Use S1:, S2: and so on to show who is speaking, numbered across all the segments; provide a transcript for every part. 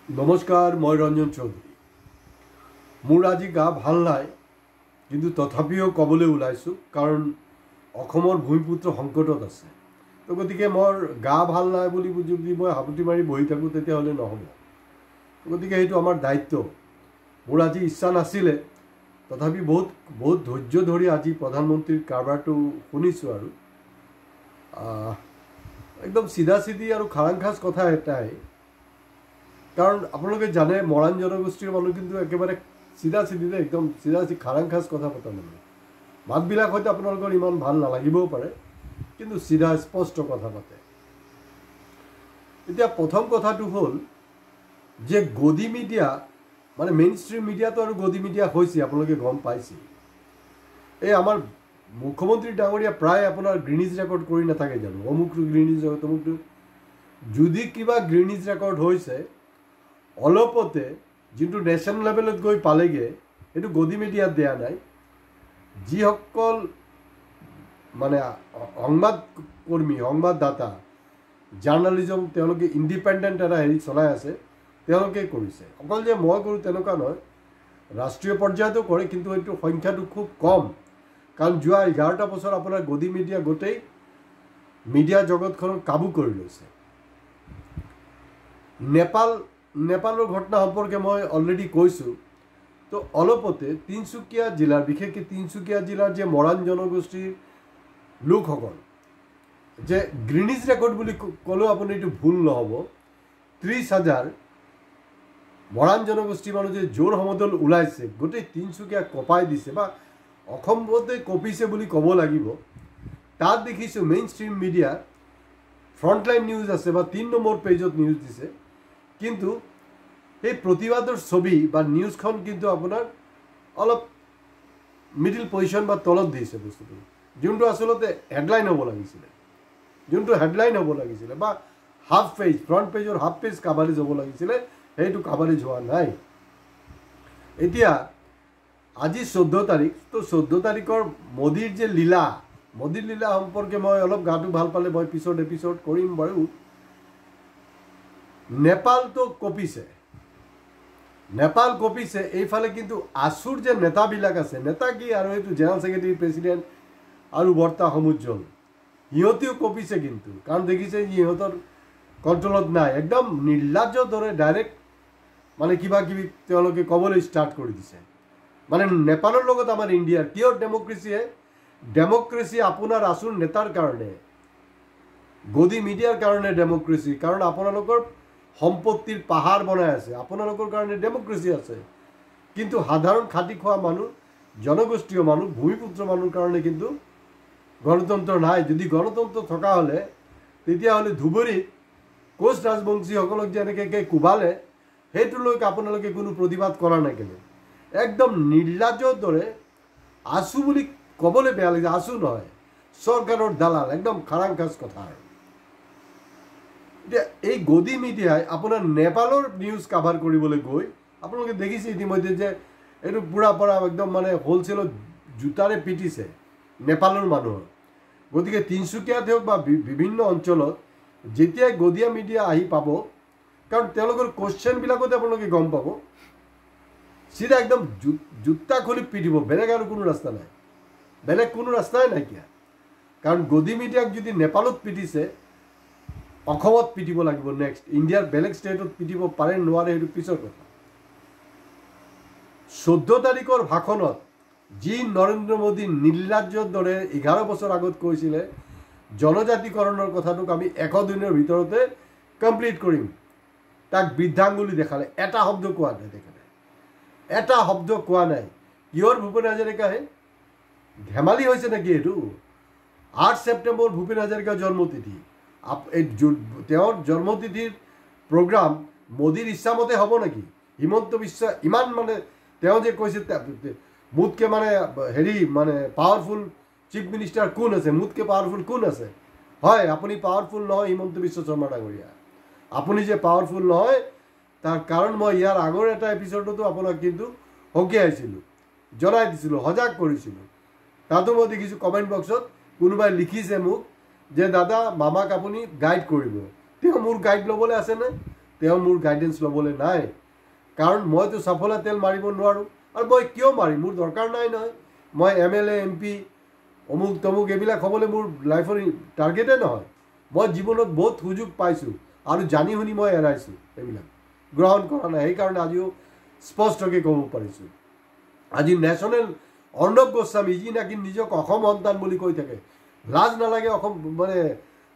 S1: নমস্কাৰ, মই ৰঞ্জন চৌধুৰী। মোৰ আজি গা ভাল নাই, কিন্তু তথাপিও ক'বলৈ ওলাইছোঁ, কাৰণ অসমৰ ভূমিপুত্ৰ সংকটত আছে। তো গতিকে মোৰ গা ভাল নাই বুলি যদি মই হাপুতি মাৰি বহি থাকোঁ তেতিয়াহ'লে নহ'ব। গতিকে সেইটো আমাৰ দায়িত্ব। মোৰ আজি ইচ্ছা নাছিলে, তথাপি বহুত ধৈৰ্য ধৰি আজি প্ৰধানমন্ত্ৰীৰ কাৰবাৰটো শুনিছোঁ। আৰু একদম চিধা চিধি আৰু খাৰাংখাচ কথা এটাই, কাৰণ আপোনালোকে জানে মৰাণ জনগোষ্ঠীৰ মানুহ কিন্তু একেবাৰে চিধা চিধিতে একদম চিধা চিধি খাৰাংখাচ কথা পতা মানুহ। মাতবিলাক হয়তো আপোনালোকৰ ইমান ভাল নালাগিবও পাৰে, কিন্তু চিধা স্পষ্ট কথা পাতে। এতিয়া প্ৰথম কথাটো হ'ল যে গদি মিডিয়া, মানে মেইন ষ্ট্ৰীম মিডিয়াটো আৰু গদি মিডিয়া হৈছে, আপোনালোকে গম পাইছে। এই আমাৰ মুখ্যমন্ত্ৰী ডাঙৰীয়া প্ৰায় আপোনাৰ গ্ৰীনিজ ৰেকৰ্ড কৰি নাথাকে জানো, অমুকটো গ্ৰীনিজ ৰেকৰ্ড, অমুকটো। যদি কিবা গ্ৰীনিজ ৰেকৰ্ড হৈছে অলপতে, যোনটো নেশ্যনেল লেভেলত গৈ পালেগৈ, সেইটো গদি মিডিয়াত দিয়া নাই। যিসকল মানে সংবাদকৰ্মী, সংবাদদাতা, জাৰ্ণালিজম, তেওঁলোকে ইণ্ডিপেণ্ডেণ্ট এটা হেৰি চলাই আছে, তেওঁলোকে কৰিছে। অকল যে মই কৰোঁ তেনেকুৱা নহয়, ৰাষ্ট্ৰীয় পৰ্যায়তো কৰে, কিন্তু এইটো সংখ্যাটো খুব কম। কাৰণ যোৱা 11টা বছৰ আপোনাৰ গদি মিডিয়া গোটেই মিডিয়া জগতখনক কাবু কৰি লৈছে। নেপালৰ ঘটনা সম্পৰ্কে মই অলৰেডি কৈছোঁ। তো অলপতে তিনিচুকীয়া জিলাৰ, বিশেষকৈ তিনিচুকীয়া জিলাৰ যে মৰাণ জনগোষ্ঠীৰ লোকসকল, যে গ্ৰীনিজ ৰেকৰ্ড বুলি ক'লেও আপুনি এইটো ভুল নহ'ব, 30,000 মৰাণ জনগোষ্ঠীৰ মানুহ যে জোৰ সমদল ওলাইছে, গোটেই তিনিচুকীয়া কঁপাই দিছে, বা অসমতে কঁপিছে বুলি ক'ব লাগিব। তাত দেখিছোঁ main stream media frontline news আছে, বা 3 নম্বৰ পেজত নিউজ দিছে, কিন্তু সেই প্ৰতিবাদৰ ছবি বা নিউজখন কিন্তু আপোনাৰ অলপ মিডিল পজিশ্যন বা তলত দিছে বস্তুটো, যোনটো আচলতে হেডলাইন হ'ব লাগিছিলে, বা হাফ পেজ, ফ্ৰণ্ট পেজৰ হাফ পেজ কাভাৰেজ হ'ব লাগিছিলে, সেইটো কাভাৰেজ হোৱা নাই। এতিয়া আজি 14 তাৰিখ, তো 14 তাৰিখৰ মোদীৰ যে লীলা, মোদীৰ লীলা সম্পৰ্কে মই অলপ গাটো ভাল পালে মই পিছত এপিছড কৰিম বাৰু। নেপালটো কঁপিছে, এইফালে কিন্তু আছুৰ যে নেতাবিলাক আছে, নেতা কি আৰু এইটো জেনেৰেল ছেক্ৰেটাৰী, প্ৰেছিডেণ্ট আৰু বৰ্তা সমুজ্জ্বল, সিহঁতেও কঁপিছে কিন্তু, কাৰণ দেখিছে সিহঁতৰ কণ্ট্ৰলত নাই। একদম নিৰ্লজ্জৰ দৰে ডাইৰেক্ট মানে কিবা কিবি তেওঁলোকে ক'বলৈ ষ্টাৰ্ট কৰি দিছে। মানে নেপালৰ লগত আমাৰ ইণ্ডিয়াৰ কিয় ডেম'ক্ৰেচি আপোনাৰ আছুৰ নেতাৰ কাৰণে, গদি মিডিয়াৰ কাৰণে ডেম'ক্ৰেচি, কাৰণ আপোনালোকৰ সম্পত্তিৰ পাহাৰ বনাই আছে, আপোনালোকৰ কাৰণে ডেম'ক্ৰেচি আছে। কিন্তু সাধাৰণ খাটি খোৱা মানুহ, জনগোষ্ঠীয় মানুহ, ভূমিপুত্ৰ মানুহৰ কাৰণে কিন্তু গণতন্ত্ৰ নাই। যদি গণতন্ত্ৰ থকা হ'লে তেতিয়াহ'লে ধুবুৰীত কোচ ৰাজবংশীসকলক যে এনেকৈ কোবালে, সেইটোলৈকে আপোনালোকে কোনো প্ৰতিবাদ কৰা নাই কেলে? একদম নিৰ্লজ্জৰ দৰে আছু বুলি ক'বলৈ বেয়া লাগিছে, আছু নহয়, চৰকাৰৰ দালাল, একদম খাৰাংখাচ কথা। আৰু এতিয়া এই গদি মিডিয়াই আপোনাৰ নেপালৰ নিউজ কাভাৰ কৰিবলৈ গৈ আপোনালোকে দেখিছে ইতিমধ্যে যে এইটো পুৰা একদম মানে হ'লচেলত জোতাৰে পিটিছে নেপালৰ মানুহৰ। গতিকে তিনিচুকীয়াত হওক বা বিভিন্ন অঞ্চলত যেতিয়াই গদিয়া মিডিয়া আহি পাব, কাৰণ তেওঁলোকৰ কুৱেশ্যনবিলাকতে আপোনালোকে গম পাব, চিধা একদম জোতা খুলি পিটিব, বেলেগ আৰু কোনো ৰাস্তা নাই, বেলেগ কোনো ৰাস্তাই নাইকিয়া। কাৰণ গদি মিডিয়াক যদি নেপালত পিটিছে, অসমত পিটিব লাগিব নেক্সট। ইণ্ডিয়াৰ বেলেগ ষ্টেটত পিটিব পাৰে নোৱাৰে সেইটো পিছৰ কথা। 14 তাৰিখৰ ভাষণত যি নৰেন্দ্ৰ মোদী নিৰ্লজ্জৰ দৰে 11 বছৰ আগত কৈছিলে জনজাতিকৰণৰ কথাটোক আমি 100 দিনৰ ভিতৰতে কমপ্লিট কৰিম, তাক বৃদ্ধাঙ্গুলি দেখালে, এটা শব্দ কোৱা নাই, এটা শব্দ কোৱা নাই। কিহৰ ভূপেন হাজৰিকাহে ধেমালি হৈছে নেকি? এইটো 8 ছেপ্টেম্বৰ ভূপেন হাজৰিকাৰ জন্মতিথি, তেওঁৰ জন্মতিথিৰ প্ৰগ্ৰাম মোদীৰ ইচ্ছামতে হ'ব নেকি? হিমন্ত বিশ্ব ইমান মানে তেওঁ যে কৈছে মোতকৈ মানে হেৰি মানে পাৱাৰফুল চিফ মিনিষ্টাৰ কোন আছে, মোতকৈ পাৱাৰফুল কোন আছে? হয়, আপুনি পাৱাৰফুল নহয় হিমন্ত বিশ্ব শৰ্মা ডাঙৰীয়া, আপুনি যে পাৱাৰফুল নহয় তাৰ কাৰণ মই ইয়াৰ আগৰ এটা এপিছডতো আপোনাক কিন্তু সকীয়াইছিলোঁ, জনাই দিছিলোঁ, সজাগ কৰিছিলোঁ। তাতো মই দেখিছোঁ কমেণ্ট বক্সত কোনোবাই লিখিছে মোক যে দাদা মামাক আপুনি গাইড কৰিব। তেওঁ মোৰ গাইড ল'বলৈ আছেনে? তেওঁ মোৰ গাইডেন্স ল'বলৈ নাই কাৰণ মইতো চাফলা তেল মাৰিব নোৱাৰোঁ আৰু মই কিয় মাৰিম মোৰ দৰকাৰ নাই নহয় মই MLA MP অমুক তমুক এইবিলাক হ'বলৈ মোৰ লাইফৰ টাৰ্গেটে নহয় মই জীৱনত বহুত সুযোগ পাইছোঁ আৰু জানি শুনি মই এৰাইছোঁ এইবিলাক গ্ৰহণ কৰা নাই সেইকাৰণে আজিও স্পষ্টকৈ ক'ব পাৰিছোঁ আজি নেশ্যনেল অৰ্ণৱ গোস্বামী যি নাকি নিজক অসম সন্তান বুলি কৈ থাকে লাজ নালাগে অসম মানে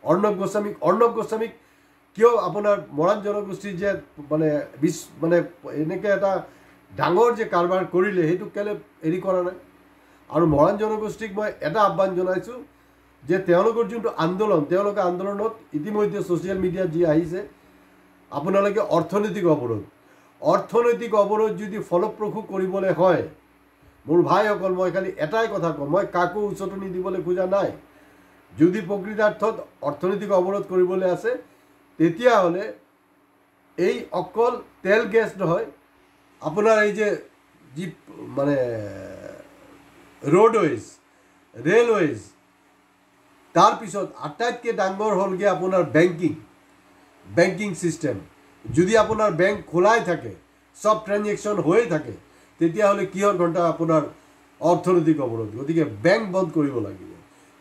S1: অৰ্ণৱ গোস্বামীক কিয় আপোনাৰ মৰাণ জনগোষ্ঠীৰ যে মানে এনেকৈ এটা ডাঙৰ যে কাৰবাৰ কৰিলে সেইটো কেলৈ হেৰি কৰা নাই আৰু মৰাণ জনগোষ্ঠীক মই এটা আহ্বান জনাইছোঁ যে তেওঁলোকৰ যোনটো আন্দোলন তেওঁলোকে আন্দোলনত ইতিমধ্যে ছ'চিয়েল মিডিয়াত যি আহিছে আপোনালোকে অৰ্থনৈতিক অৱৰোধ যদি ফলপ্ৰসূ কৰিবলৈ হয় মোৰ ভাইসকল মই খালি এটাই কথা কওঁ মই কাকো উচতনি দিবলৈ খোজা নাই যদি প্ৰকৃতাৰ্থত অৰ্থনৈতিক অৱৰোধ কৰিবলৈ আছে তেতিয়াহ'লে এই অকল তেল গেছ নহয় আপোনাৰ এই যে যি মানে ৰোডৱেজ ৰেলৱেজ তাৰপিছত আটাইতকৈ ডাঙৰ হ'লগৈ আপোনাৰ বেংকিং ছিষ্টেম যদি আপোনাৰ বেংক খোলাই থাকে চব ট্ৰেনজেকশ্যন হৈয়ে থাকে তেতিয়াহ'লে কিহৰ ঘণ্টা আপোনাৰ অৰ্থনৈতিক অৱৰোধ গতিকে বেংক বন্ধ কৰিব লাগিব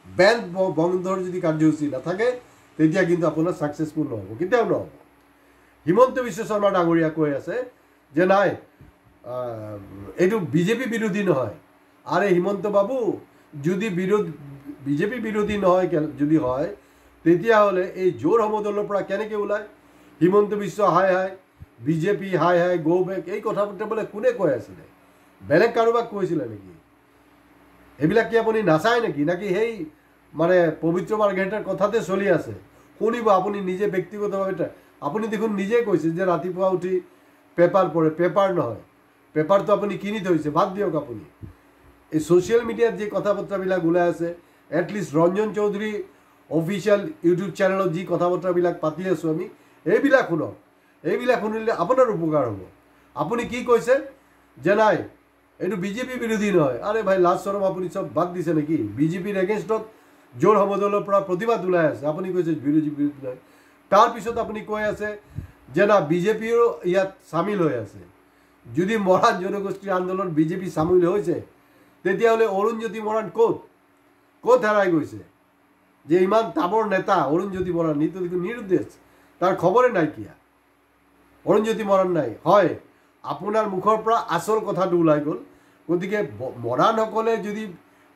S1: বেংক বন্ধৰ যদি কাৰ্যসূচী নাথাকে তেতিয়া কিন্তু আপোনাৰ ছাকচেছফুল নহ'ব কেতিয়াও নহ'ব হিমন্ত বিশ্ব শৰ্মা ডাঙৰীয়া কৈ আছে যে নাই এইটো বিজেপি বিৰোধী নহয় আৰে হিমন্ত বাবু যদি বিজেপি বিৰোধী নহয় যদি হয় তেতিয়াহ'লে এই জোৰ সমদলৰ পৰা কেনেকৈ ওলায় হিমন্ত বিশ্ব হাই বিজেপি হাই গো বেক এই কথা বোলে কোনে কৈ আছিলে বেলেগ কাৰোবাক কৈছিলে নেকি এইবিলাক কি আপুনি নাচায় নেকি নাকি সেই মানে পবিত্ৰ মাৰ্ঘেৰিটাৰ কথাতে চলি আছে শুনিব আপুনি নিজে ব্যক্তিগতভাৱে আপুনি দেখোন নিজে কৈছে যে ৰাতিপুৱা উঠি পেপাৰ পঢ়ে পেপাৰ নহয় পেপাৰটো আপুনি কিনি থৈছে বাদ দিয়ক আপুনি এই ছ'চিয়েল মিডিয়াত যি কথা বতৰাবিলাক ওলাই আছে at least Ranjan Choudhury official YouTube চেনেলত যি কথা বতৰাবিলাক পাতি আছোঁ আমি এইবিলাক শুনক এইবিলাক শুনিলে আপোনাৰ উপকাৰ হ'ব আপুনি কি কৈছে যে নাই এইটো বিজেপি বিৰোধী নহয় আৰে ভাই লাজ চৰম আপুনি চব বাদ দিছে নেকি বিজেপিৰ এগেইনষ্টত জোৰ সমদলৰ পৰা প্ৰতিবাদ ওলাই আছে আপুনি কৈছে বিৰোধী নহয় তাৰপিছত আপুনি কৈ আছে যে না বিজেপিৰো ইয়াত চামিল হৈ আছে যদি মৰাণ জনগোষ্ঠীৰ আন্দোলন বিজেপি চামিল হৈছে তেতিয়াহ'লে অৰুণজ্যোতি মৰাণ ক'ত হেৰাই গৈছে যে ইমান টাবৰ নেতা অৰুণজ্যোতি মৰাণ নিৰুদ্দেশ তাৰ খবৰে নাইকিয়া অৰুণজ্যোতি মৰাণ নাই হয় আপোনাৰ মুখৰ পৰা আচল কথাটো ওলাই গ'ল গতিকে মৰাণসকলে যদি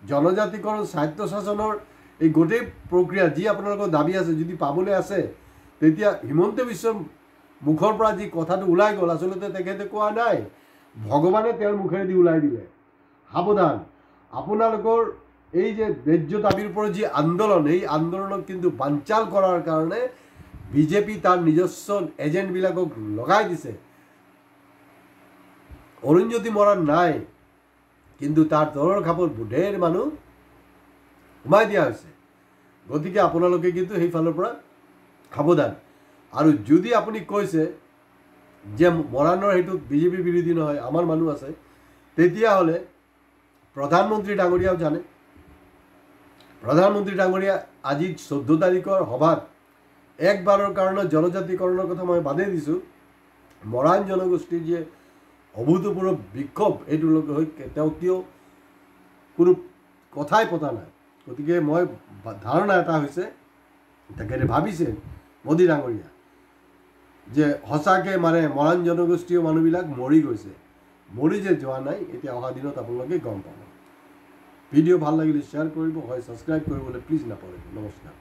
S1: জনজাতিকৰণ স্বায়ত্তশাসনৰ এই গোটেই প্ৰক্ৰিয়া যি আপোনালোকৰ দাবী আছে যদি পাবলৈ আছে তেতিয়া হিমন্ত বিশ্ব মুখৰ পৰা যি কথাটো ওলাই গ'ল আচলতে তেখেতে কোৱা নাই ভগৱানে তেওঁৰ মুখেদি ওলাই দিলে সাৱধান আপোনালোকৰ এই যে ন্যায্য দাবীৰ ওপৰত যি আন্দোলন এই আন্দোলনক কিন্তু বানচাল কৰাৰ কাৰণে বিজেপি তাৰ নিজস্ব এজেণ্টবিলাকক লগাই দিছে অৰুণজ্যোতি মৰাণ নাই কিন্তু তাৰ তলৰ খাপত ঢেৰ মানুহ সোমাই দিয়া হৈছে গতিকে আপোনালোকে কিন্তু সেইফালৰ পৰা সাৱধান আৰু যদি আপুনি কৈছে যে মৰাণৰ সেইটো বিজেপি বিৰোধী নহয় আমাৰ মানুহ আছে তেতিয়াহ'লে প্ৰধানমন্ত্ৰী ডাঙৰীয়াও জানে প্ৰধানমন্ত্ৰী ডাঙৰীয়া আজি 14 তাৰিখৰ সভাত একবাৰৰ কাৰণে জনজাতিকৰণৰ কথা মই বাদেই দিছোঁ মৰাণ জনগোষ্ঠীৰ যে অভূতপূৰ্ব বিক্ষোভ এইটো তেওঁ কিয় কোনো কথাই পতা নাই গতিকে মই ধাৰণা এটা হৈছে তেখেতে ভাবিছে মোদী ডাঙৰীয়া যে সঁচাকৈ মানে মৰাণ জনগোষ্ঠীয় মানুহবিলাক মৰি গৈছে মৰি যে যোৱা নাই এতিয়া অহা দিনত আপোনালোকে গম পাব ভিডিঅ' ভাল লাগিলে শ্বেয়াৰ কৰিব হয় ছাবস্ক্ৰাইব কৰিবলৈ প্লিজ নাপাহৰিব নমস্কাৰ